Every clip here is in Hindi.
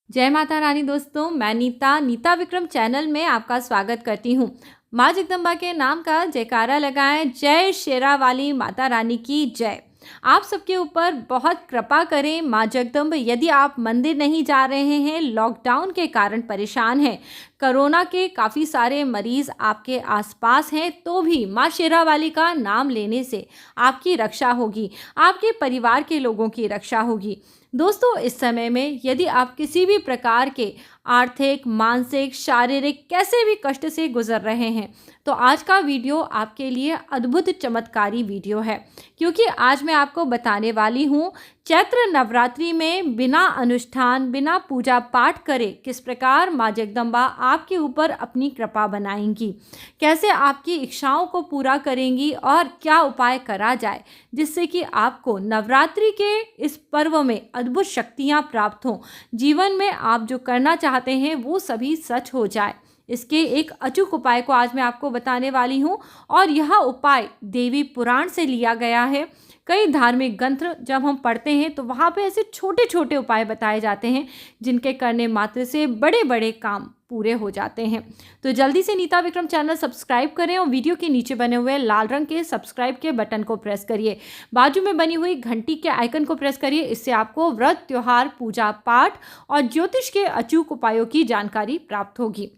जय माता रानी दोस्तों, मैं नीता विक्रम चैनल में आपका स्वागत करती हूँ। माँ जगदम्बा के नाम का जयकारा लगाएं। जय शेरा वाली माता रानी की जय। आप सबके ऊपर बहुत कृपा करें माँ जगदम्ब। यदि आप मंदिर नहीं जा रहे हैं, लॉकडाउन के कारण परेशान हैं, कोरोना के काफ़ी सारे मरीज़ आपके आसपास हैं, तो भी माँ शेरा वाली का नाम लेने से आपकी रक्षा होगी, आपके परिवार के लोगों की रक्षा होगी। दोस्तों, इस समय में यदि आप किसी भी प्रकार के आर्थिक, मानसिक, शारीरिक कैसे भी कष्ट से गुजर रहे हैं, तो आज का वीडियो आपके लिए अद्भुत चमत्कारी वीडियो है, क्योंकि आज मैं आपको बताने वाली हूँ चैत्र नवरात्रि में बिना अनुष्ठान, बिना पूजा पाठ करे किस प्रकार माँ जगदम्बा आपके ऊपर अपनी कृपा बनाएंगी, कैसे आपकी इच्छाओं को पूरा करेंगी और क्या उपाय करा जाए जिससे कि आपको नवरात्रि के इस पर्व में अद्भुत शक्तियाँ प्राप्त हों, जीवन में आप जो करना चाहते हैं वो सभी सच हो जाए। इसके एक अचूक उपाय को आज मैं आपको बताने वाली हूँ और यह उपाय देवी पुराण से लिया गया है। कई धार्मिक ग्रंथ जब हम पढ़ते हैं तो वहाँ पे ऐसे छोटे छोटे उपाय बताए जाते हैं जिनके करने मात्र से बड़े बड़े काम पूरे हो जाते हैं। तो जल्दी से नीता विक्रम चैनल सब्सक्राइब करें और वीडियो के नीचे बने हुए लाल रंग के सब्सक्राइब के बटन को प्रेस करिए। बाजू में बनी हुई घंटी के आइकन को प्रेस करिए। इससे आपको व्रत, त्योहार, पूजा पाठ और ज्योतिष के अचूक उपायों की जानकारी प्राप्त होगी।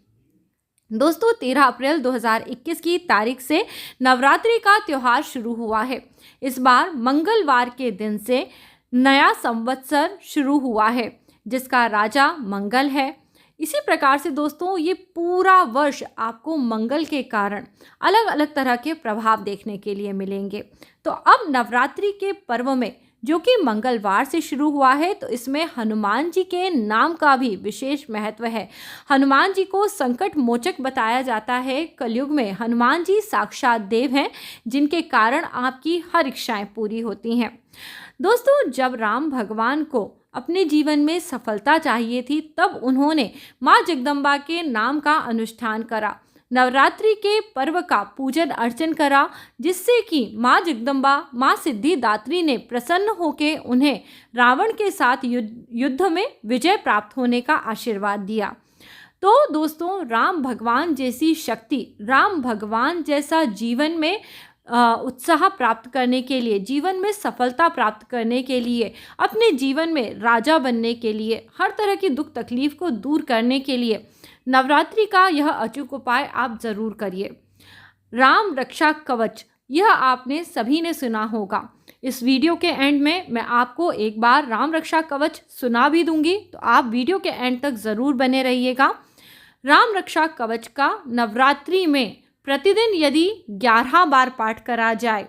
दोस्तों, 13 अप्रैल 2021 की तारीख से नवरात्रि का त्यौहार शुरू हुआ है। इस बार मंगलवार के दिन से नया संवत्सर शुरू हुआ है, जिसका राजा मंगल है। इसी प्रकार से दोस्तों, ये पूरा वर्ष आपको मंगल के कारण अलग अलग तरह के प्रभाव देखने के लिए मिलेंगे। तो अब नवरात्रि के पर्व में, जो कि मंगलवार से शुरू हुआ है, तो इसमें हनुमान जी के नाम का भी विशेष महत्व है। हनुमान जी को संकट मोचक बताया जाता है। कलयुग में हनुमान जी साक्षात देव हैं, जिनके कारण आपकी हर इच्छाएं पूरी होती हैं। दोस्तों, जब राम भगवान को अपने जीवन में सफलता चाहिए थी, तब उन्होंने माँ जगदम्बा के नाम का अनुष्ठान करा, नवरात्रि के पर्व का पूजन अर्चन करा, जिससे कि माँ जगदम्बा, माँ सिद्धिदात्री ने प्रसन्न होकर उन्हें रावण के साथ युद्ध में विजय प्राप्त होने का आशीर्वाद दिया। तो दोस्तों, राम भगवान जैसी शक्ति, राम भगवान जैसा जीवन में उत्साह प्राप्त करने के लिए, जीवन में सफलता प्राप्त करने के लिए, अपने जीवन में राजा बनने के लिए, हर तरह की दुख तकलीफ को दूर करने के लिए नवरात्रि का यह अचूक उपाय आप ज़रूर करिए। राम रक्षा कवच, यह आपने सभी ने सुना होगा। इस वीडियो के एंड में मैं आपको एक बार राम रक्षा कवच सुना भी दूंगी, तो आप वीडियो के एंड तक ज़रूर बने रहिएगा। राम रक्षा कवच का नवरात्रि में प्रतिदिन यदि 11 बार पाठ करा जाए,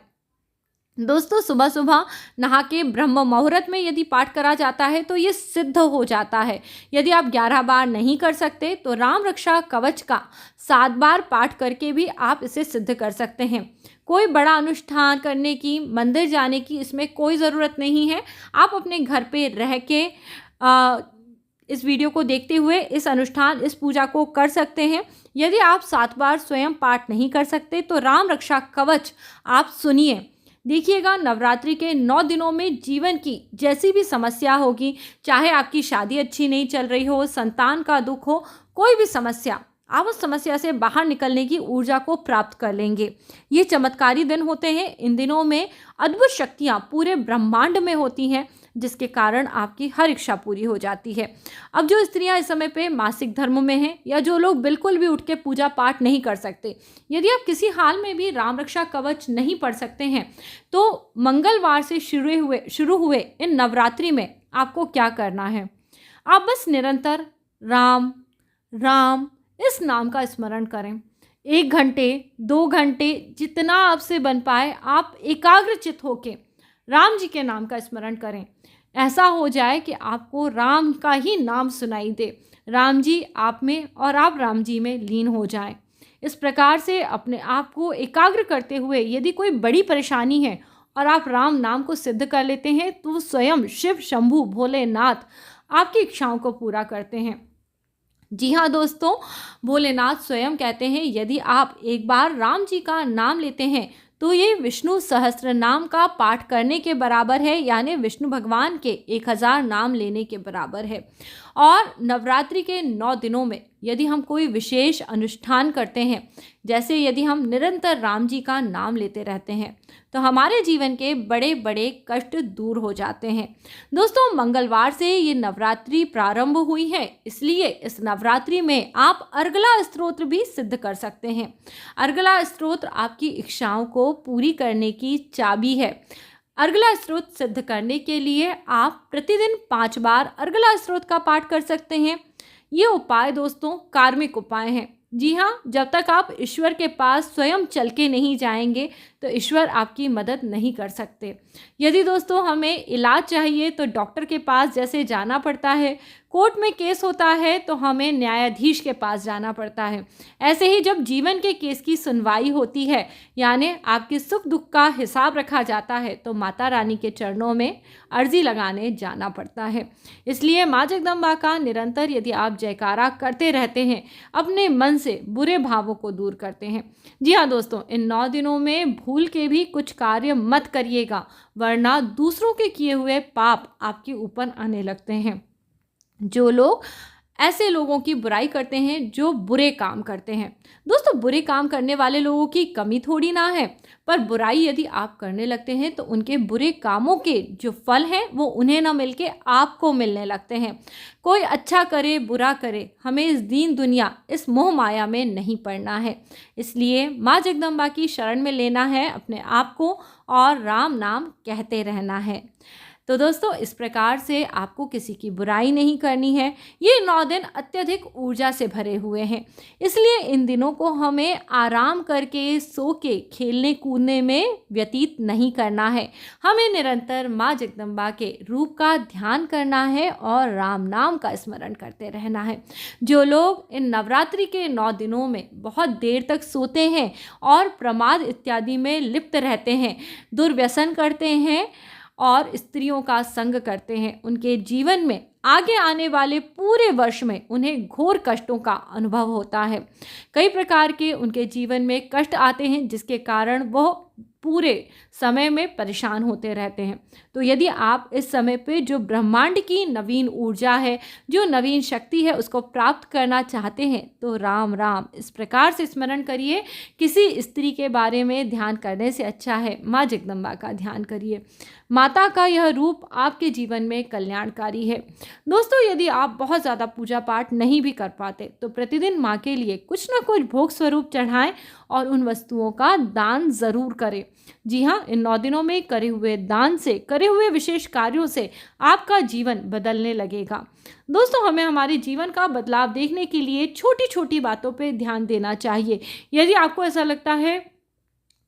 दोस्तों सुबह सुबह नहा के ब्रह्म मुहूर्त में यदि पाठ करा जाता है तो ये सिद्ध हो जाता है। यदि आप 11 बार नहीं कर सकते तो राम रक्षा कवच का 7 बार पाठ करके भी आप इसे सिद्ध कर सकते हैं। कोई बड़ा अनुष्ठान करने की, मंदिर जाने की इसमें कोई ज़रूरत नहीं है। आप अपने घर पे रह के इस वीडियो को देखते हुए इस अनुष्ठान, इस पूजा को कर सकते हैं। यदि आप 7 बार स्वयं पाठ नहीं कर सकते तो राम रक्षा कवच आप सुनिए, देखिएगा नवरात्रि के 9 दिनों में जीवन की जैसी भी समस्या होगी, चाहे आपकी शादी अच्छी नहीं चल रही हो, संतान का दुख हो, कोई भी समस्या, आप उस समस्या से बाहर निकलने की ऊर्जा को प्राप्त कर लेंगे। ये चमत्कारी दिन होते हैं। इन दिनों में अद्भुत शक्तियाँ पूरे ब्रह्मांड में होती हैं, जिसके कारण आपकी हर इच्छा पूरी हो जाती है। अब जो स्त्रियां इस समय पे मासिक धर्म में हैं, या जो लोग बिल्कुल भी उठ के पूजा पाठ नहीं कर सकते, यदि आप किसी हाल में भी राम रक्षा कवच नहीं पढ़ सकते हैं, तो मंगलवार से शुरू हुए इन नवरात्रि में आपको क्या करना है, आप बस निरंतर राम राम इस नाम का स्मरण करें। 1 घंटे, 2 घंटे, जितना आपसे बन पाए आप एकाग्रचित होके राम जी के नाम का स्मरण करें। ऐसा हो जाए कि आपको राम का ही नाम सुनाई दे, राम जी आप में और आप राम जी में लीन हो जाएं। इस प्रकार से अपने आप को एकाग्र करते हुए यदि कोई बड़ी परेशानी है और आप राम नाम को सिद्ध कर लेते हैं, तो स्वयं शिव शंभू भोलेनाथ आपकी इच्छाओं को पूरा करते हैं। जी हाँ दोस्तों, भोलेनाथ स्वयं कहते हैं, यदि आप एक बार राम जी का नाम लेते हैं तो ये विष्णु सहस्त्र नाम का पाठ करने के बराबर है, यानी विष्णु भगवान के 1000 नाम लेने के बराबर है। और नवरात्रि के 9 दिनों में यदि हम कोई विशेष अनुष्ठान करते हैं, जैसे यदि हम निरंतर राम जी का नाम लेते रहते हैं, तो हमारे जीवन के बड़े बड़े कष्ट दूर हो जाते हैं। दोस्तों, मंगलवार से ये नवरात्रि प्रारंभ हुई है, इसलिए इस नवरात्रि में आप अर्गला स्तोत्र भी सिद्ध कर सकते हैं। अर्गला स्तोत्र आपकी इच्छाओं को पूरी करने की चाबी है। अर्गला स्तोत्र सिद्ध करने के लिए आप प्रतिदिन 5 बार अर्गला स्तोत्र का पाठ कर सकते हैं। ये उपाय दोस्तों कार्मिक उपाय हैं। जी हाँ, जब तक आप ईश्वर के पास स्वयं चल के नहीं जाएंगे तो ईश्वर आपकी मदद नहीं कर सकते। यदि दोस्तों हमें इलाज चाहिए तो डॉक्टर के पास जैसे जाना पड़ता है, कोर्ट में केस होता है तो हमें न्यायाधीश के पास जाना पड़ता है, ऐसे ही जब जीवन के केस की सुनवाई होती है, यानी आपके सुख दुख का हिसाब रखा जाता है, तो माता रानी के चरणों में अर्जी लगाने जाना पड़ता है। इसलिए माँ जगदम्बा का निरंतर यदि आप जयकारा करते रहते हैं, अपने मन से बुरे भावों को दूर करते हैं। जी हाँ दोस्तों, इन 9 दिनों में भूल के भी कुछ कार्य मत करिएगा, वरना दूसरों के किए हुए पाप आपके ऊपर आने लगते हैं। जो लोग ऐसे लोगों की बुराई करते हैं जो बुरे काम करते हैं, दोस्तों बुरे काम करने वाले लोगों की कमी थोड़ी ना है, पर बुराई यदि आप करने लगते हैं तो उनके बुरे कामों के जो फल हैं वो उन्हें ना मिलके आपको मिलने लगते हैं। कोई अच्छा करे बुरा करे, हमें इस दीन दुनिया इस मोह माया में नहीं पड़ना है। इसलिए माँ जगदम्बा की शरण में लेना है अपने आप को और राम नाम कहते रहना है। तो दोस्तों, इस प्रकार से आपको किसी की बुराई नहीं करनी है। ये 9 दिन अत्यधिक ऊर्जा से भरे हुए हैं, इसलिए इन दिनों को हमें आराम करके सो के खेलने कूदने में व्यतीत नहीं करना है। हमें निरंतर माँ जगदम्बा के रूप का ध्यान करना है और राम नाम का स्मरण करते रहना है। जो लोग इन नवरात्रि के 9 दिनों में बहुत देर तक सोते हैं और प्रमाद इत्यादि में लिप्त रहते हैं, दुर्व्यसन करते हैं और स्त्रियों का संग करते हैं, उनके जीवन में आगे आने वाले पूरे वर्ष में उन्हें घोर कष्टों का अनुभव होता है। कई प्रकार के उनके जीवन में कष्ट आते हैं, जिसके कारण वह पूरे समय में परेशान होते रहते हैं। तो यदि आप इस समय पे जो ब्रह्मांड की नवीन ऊर्जा है, जो नवीन शक्ति है, उसको प्राप्त करना चाहते हैं तो राम राम इस प्रकार से स्मरण करिए। किसी स्त्री के बारे में ध्यान करने से अच्छा है माँ जगदम्बा का ध्यान करिए। माता का यह रूप आपके जीवन में कल्याणकारी है। दोस्तों, यदि आप बहुत ज़्यादा पूजा पाठ नहीं भी कर पाते तो प्रतिदिन माँ के लिए कुछ ना कुछ भोग स्वरूप चढ़ाएं और उन वस्तुओं का दान ज़रूर करें। जी हाँ, इन 9 दिनों में करे हुए दान से, करे हुए विशेष कार्यों से आपका जीवन बदलने लगेगा। दोस्तों, हमें हमारे जीवन का बदलाव देखने के लिए छोटी छोटी बातों पे ध्यान देना चाहिए। यदि आपको ऐसा लगता है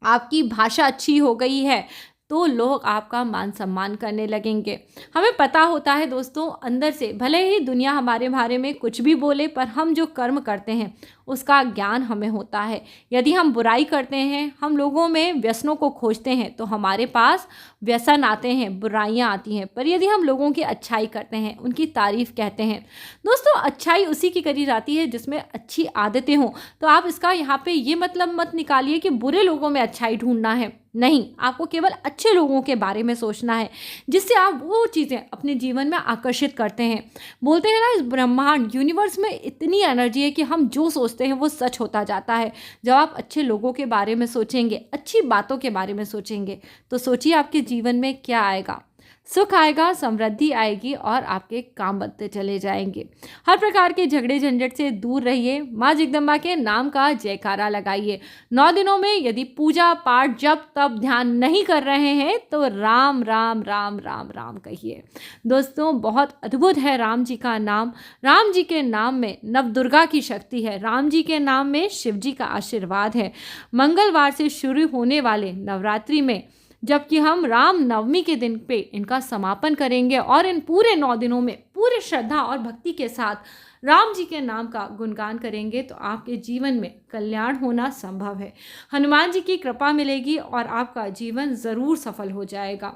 आपकी भाषा अच्छी हो गई है तो लोग आपका मान सम्मान करने लगेंगे। हमें पता होता है दोस्तों, अंदर से भले ही दुनिया हमारे बारे में कुछ भी बोले, पर हम जो कर्म करते हैं उसका ज्ञान हमें होता है। यदि हम बुराई करते हैं, हम लोगों में व्यसनों को खोजते हैं, तो हमारे पास व्यसन आते हैं, बुराइयां आती हैं। पर यदि हम लोगों की अच्छाई करते हैं, उनकी तारीफ कहते हैं, दोस्तों अच्छाई उसी की करी जाती है जिसमें अच्छी आदतें हों। तो आप इसका यहाँ पे ये मतलब मत निकालिए कि बुरे लोगों में अच्छाई ढूंढना है। नहीं, आपको केवल अच्छे लोगों के बारे में सोचना है, जिससे आप वो चीज़ें अपने जीवन में आकर्षित करते हैं। बोलते हैं ना, इस ब्रह्मांड यूनिवर्स में इतनी एनर्जी है कि हम जो सोचते हैं वो सच होता जाता है। जब आप अच्छे लोगों के बारे में सोचेंगे, अच्छी बातों के बारे में सोचेंगे, तो सोचिए आपके जीवन में क्या आएगा। सुख आएगा, समृद्धि आएगी और आपके काम बनते चले जाएंगे। हर प्रकार के झगड़े झंझट से दूर रहिए। माँ जगदम्बा के नाम का जयकारा लगाइए। 9 दिनों में यदि पूजा पाठ जब तब ध्यान नहीं कर रहे हैं तो राम राम राम राम राम कहिए। दोस्तों, बहुत अद्भुत है राम जी का नाम। राम जी के नाम में नवदुर्गा की शक्ति है। राम जी के नाम में शिव जी का आशीर्वाद है। मंगलवार से शुरू होने वाले नवरात्रि में, जबकि हम राम नवमी के दिन पे इनका समापन करेंगे और इन पूरे 9 दिनों में पूरे श्रद्धा और भक्ति के साथ राम जी के नाम का गुणगान करेंगे, तो आपके जीवन में कल्याण होना संभव है। हनुमान जी की कृपा मिलेगी और आपका जीवन ज़रूर सफल हो जाएगा।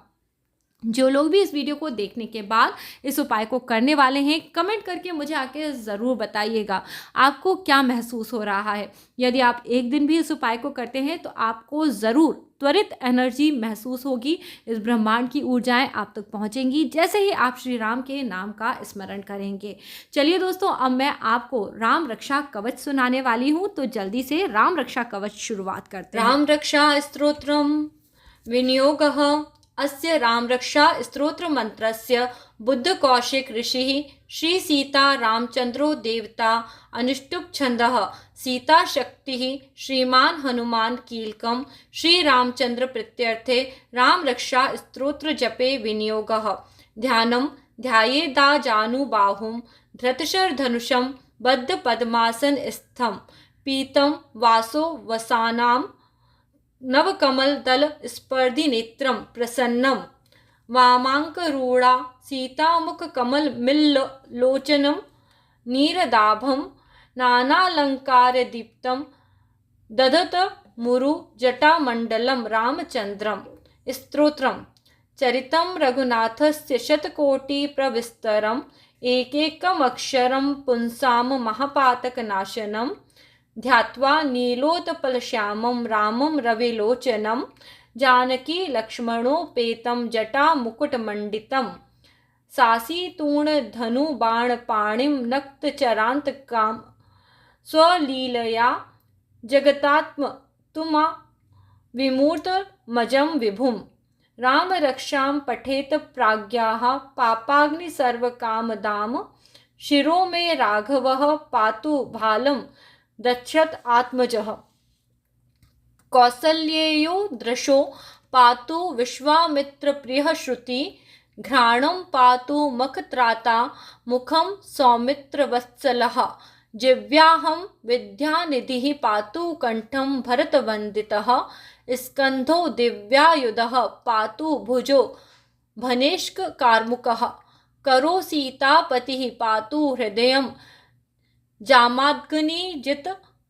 जो लोग भी इस वीडियो को देखने के बाद इस उपाय को करने वाले हैं, कमेंट करके मुझे आके ज़रूर बताइएगा आपको क्या महसूस हो रहा है। यदि आप एक दिन भी इस उपाय को करते हैं तो आपको ज़रूर त्वरित एनर्जी महसूस होगी। इस ब्रह्मांड की ऊर्जाएं आप तक पहुंचेंगी जैसे ही आप श्री राम के नाम का स्मरण करेंगे। चलिए दोस्तों, अब मैं आपको राम रक्षा कवच सुनाने वाली हूँ, तो जल्दी से राम रक्षा कवच शुरुआत करते हैं। राम रक्षा स्तोत्रम विनियोगः। अस्य राम रक्षा स्तोत्र मंत्रस्य बुद्ध कौशिक ऋषिः श्री सीता रामचंद्रो देवता अनुष्टुप छंदः सीता शक्तिः श्रीमान हनुमान कीलकम श्री रामचंद्र प्रीत्यर्थे राम रक्षा स्तोत्र जपे विनियोगः। ध्यानं ध्यायेदा जानुबाहुं धृतशर धनुषं बद्ध पद्मासन स्थं पीतं वासो वसानां नवकमल दल स्पर्धि नेत्रम प्रसन्नम वामांकरूढ़ा सीतामुख कमल मिल्ल लोचनम नीरदाभम नानालंकार दीप्तम दधत मुरु जटामंडलम रामचंद्रम। स्तोत्रम चरितं रघुनाथस्य शतकोटि प्रविस्तरम एकैकम् अक्षरं पुंसां महापातकनाशनम ध्यात्वा नीलोत्पलश्यामं रामं रविलोचनं जानकी लक्ष्मणोपेतं जटामुकुटमण्डितं सासीतूणधनुबाणपाणिं नक्तचरान्तकां स्वलीलया जगतात्मतुमा विमूर्तमजं विभुं। रामरक्षां पठेत प्राज्ञाः पापाग्निसर्वकामदां शिरो मे राघवः पातु भालं दक्षत आत्मजः। कौसल्येयो दृशो पातु विश्वामित्र प्रिय श्रुति घ्राणं पातु मखत्राता मुखं सौमित्र वत्सलः जिव्याहं विद्यानिधिः पातु कंठं भरतवन्दितः स्कन्धो दिव्यायुधः पातु भुजो भनेष्क कार्मुकः करो सीतापतिः पातु हृदयं जामाद्गनिजित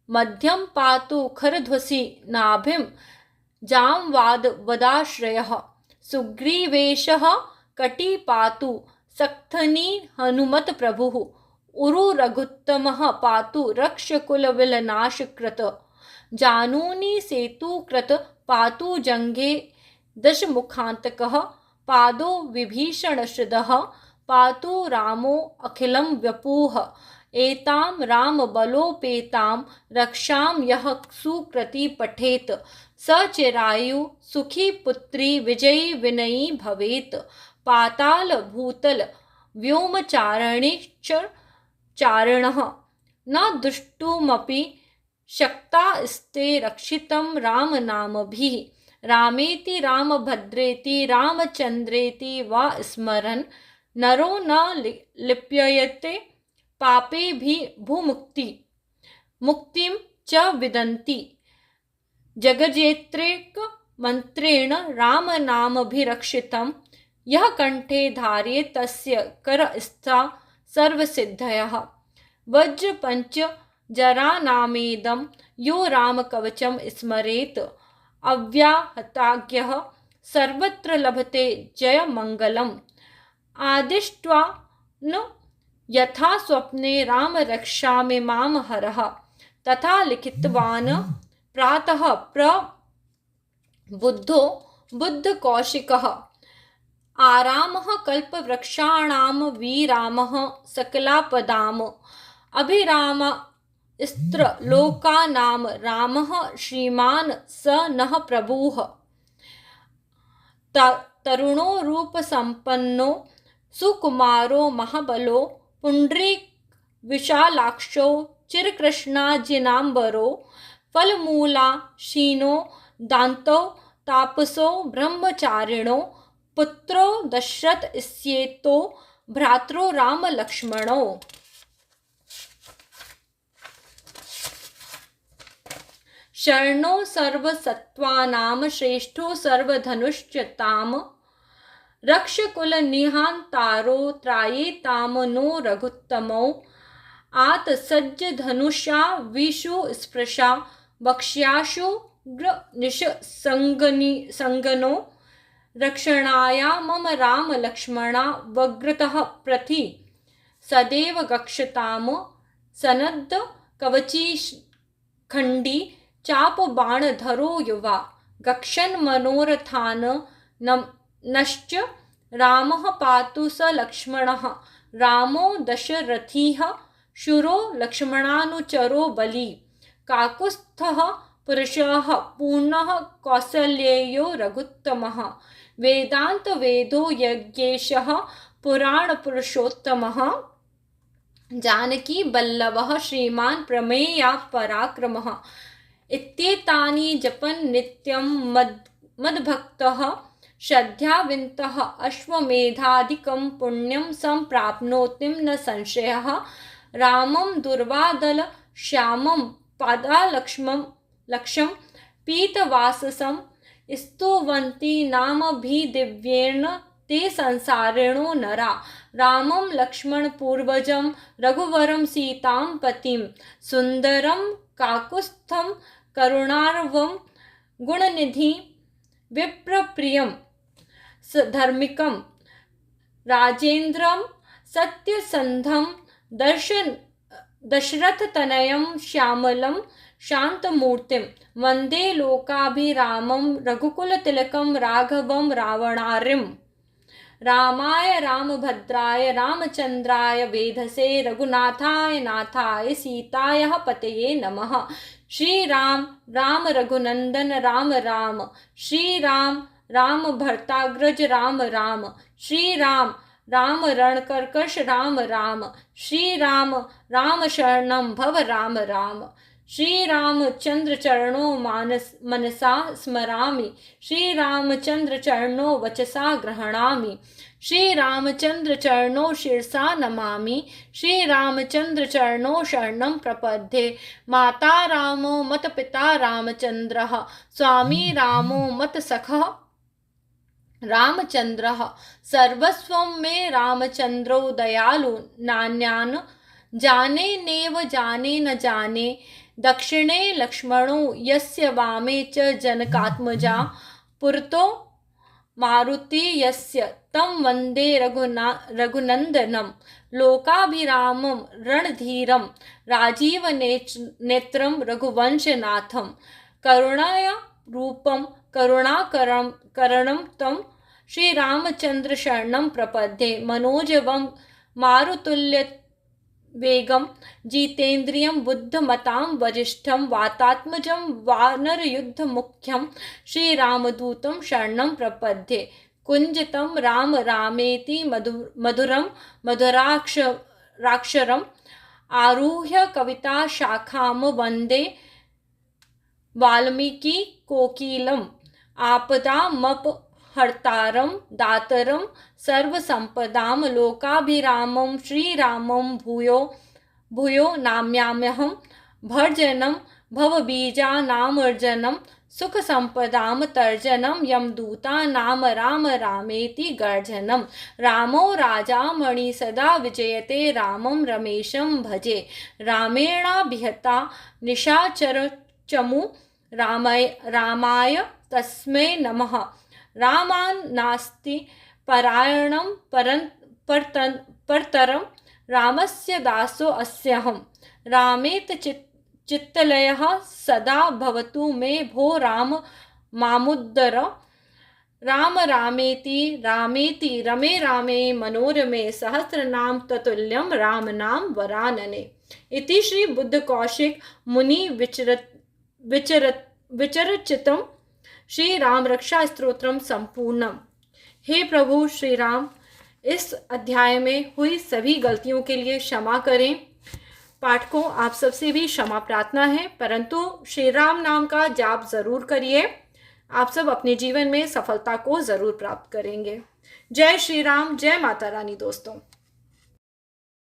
मध्यम पातु खरध्वसि नाभिं जामवाद वदाश्रयः सुग्रीवेशः कटी पातु सक्थनी हनुमत प्रभुः उरु रघुत्तमः पातु रक्षकुलविलनाशकृत जानूनी सेतुकृत पातु जंघे दशमुखान्तकः पादो विभीषणश्रिदः पातु रामो अखिलं व्यपूः एतां राम बलोपेतां रक्षां यः सुकृति पठेत स चिरायु सुखी पुत्री विजयी विनयी भवेत। पाताल भूतल व्योमचारणीश्च चारिणः न दुष्टुमपि शक्तास्ते रक्षितं रामनामभिः। रामेति रामभद्रेति रामचन्द्रेति वा स्मरन् नरो न लिप्यते पापे भी भूमुक्ति मुक्तिं च विदन्ति। जगजेत्रैक मंत्रेण राम नामभिरक्षितं यः कंठे धार्ये तस्य करस्था सर्वसिद्धयः। वज्र पंच जरानामेदं यो रामकवचं स्मरेत् अव्याहताज्ञः सर्वत्र लभते जयमङ्गलम्। आदिष्ट्वा न यथा स्वप्ने राम रक्षामिमां हरः तथा लिखितवान् प्रातः प्रबुद्धो बुद्धकौशिकः। आरामः कल्पवृक्षाणां विरामः सकलापदाम् अभिरामस्त्रलोकानां रामः श्रीमान् स नः प्रभुः। तरुणो रूपसम्पन्नो सुकुमारो महाबलो पुण्ड्रीक विशालाक्षो चिरकृष्णाजिनाम्बरो फलमूलाशीनो दान्तो तापसो ब्रह्मचारिणो पुत्रो दशरथ इत्येतो भ्रातरो राम लक्ष्मणो। शरणो सर्वसत्त्वानां श्रेष्ठो सर्वधनुश्च रक्षकुलनिहान्तारो त्रायेतां नो रघुत्तमो। आतसज्जधनुषा विषु स्पृशा वक्ष्याशु ग्रनिशसङ्गनो रक्षणाय मम राम लक्ष्मणा वग्रतः प्रति सदैव गक्षताम सनद्ध कवची खंडी चाप बाणधरो युवा गक्षन् मनोरथान नश्च रामः पातु स लक्ष्मणः रामो दशरथीः शूरो लक्ष्मणानुचरो बली काकुत्स्थः पुरुषः पूर्णः कौसल्येयो रघुत्तमः वेदान्तवेदो यज्ञेशः पुराणपुरुषोत्तमः जानकी वल्लभः श्रीमान् प्रमेया पराक्रमः इत्येतानि जपन् नित्यं मद्भक्तः श्रद्धाविन्तः अश्वमेधादिकं पुण्यं सम्प्राप्नोति न संशयः रामं दुर्वादल श्यामं पादालक्ष्मं पीतवाससं स्तुवन्ति नामभिदिव्येन ते संसारिणो नरा रामं लक्ष्मणपूर्वजं रघुवरं सीतां पतिं सुन्दरं काकुत्स्थं करुणार्वं गुणनिधि विप्रप्रियं धर्मिकं राजेन्द्रं सत्यसन्धं दशरथतनयं श्यामलं शान्तमूर्तिं वन्दे लोकाभिरामं रघुकुलतिलकं राघवं रावणार्यं रामाय रामभद्राय रामचन्द्राय वेधसे रघुनाथाय नाथाय सीताय पतये नमः। श्रीराम राम रघुनंदन राम राम, श्रीराम राम भरताग्रज राम राम, श्रीराम राम रणकर्कश राम राम, श्रीराम राम शरणं भव राम राम। श्रीरामचंद्र चरणों मनसा स्मरामि, श्रीरामचंद्र चरणों वचसा गृह्णामि, श्रीरामचंद्र चरणों शिरसा नमामि, श्रीरामचंद्र चरणों शरणं प्रपद्ये। माता रामो मत पिता रामचंद्रः, स्वामी रामो मत सखः रामचंद्रः, सर्वस्वं मे रामचंद्रो दयालु नान्यान् जाने नेव जाने न जाने। दक्षिणे लक्ष्मणो यस्य वामे च जनकात्मजा, पुरतो मारुति यस्य तं वन्दे रघुनन्दनं। लोकाभिरामं रणधीरं राजीवनेत्रं रघुवंशनाथं, करुणाया रूपं करुणाकरणं तं श्रीरामचंद्र शरणं प्रपद्ये। मनोजवं मारुतुल्य वेगं जितेन्द्रियं बुद्धमतां वरिष्ठं, वातात्मजं वानरयुद्धमुख्यं श्रीरामदूतं शरणं प्रपद्ये। कुञ्जितं राम रामेति मधुरं मधुराक्षरम् आरुह्य कविता शाखां वन्दे वाल्मीकि कोकिलम्। आपदामपहर्तारं दातरं सर्वसम्पदां, लोकाभिरामं श्रीरामं भूयो नाम्याम्यहं। भर्जनं भवबीजानामर्जनं, सुखसम्पदां तर्जनं, यमदूतानां राम रामेति गर्जनं। रामो राजामणि सदा विजयते, रामं रमेशं भजे। रामेणाभिहता निशाचरचमु, रामाय तस्मै नमः। रामान् नास्ति परायणं परतरं, रामस्य दासो अस्यहं। रामेत चित्तलयः सदा भवतु मे, भो राम मामुद्धर। राम रामेति रामेति रमे रामे मनोरमे, सहस्रनाम ततुल्यं राम नाम वरानने। इति श्री बुद्ध कौशिक मुनि विचरचितं श्री राम रक्षा स्तोत्रम संपूर्णम। हे प्रभु श्री राम, इस अध्याय में हुई सभी गलतियों के लिए क्षमा करें। पाठकों, आप सबसे भी क्षमा प्रार्थना है, परंतु श्री राम नाम का जाप जरूर करिए। आप सब अपने जीवन में सफलता को जरूर प्राप्त करेंगे। जय श्री राम, जय माता रानी दोस्तों।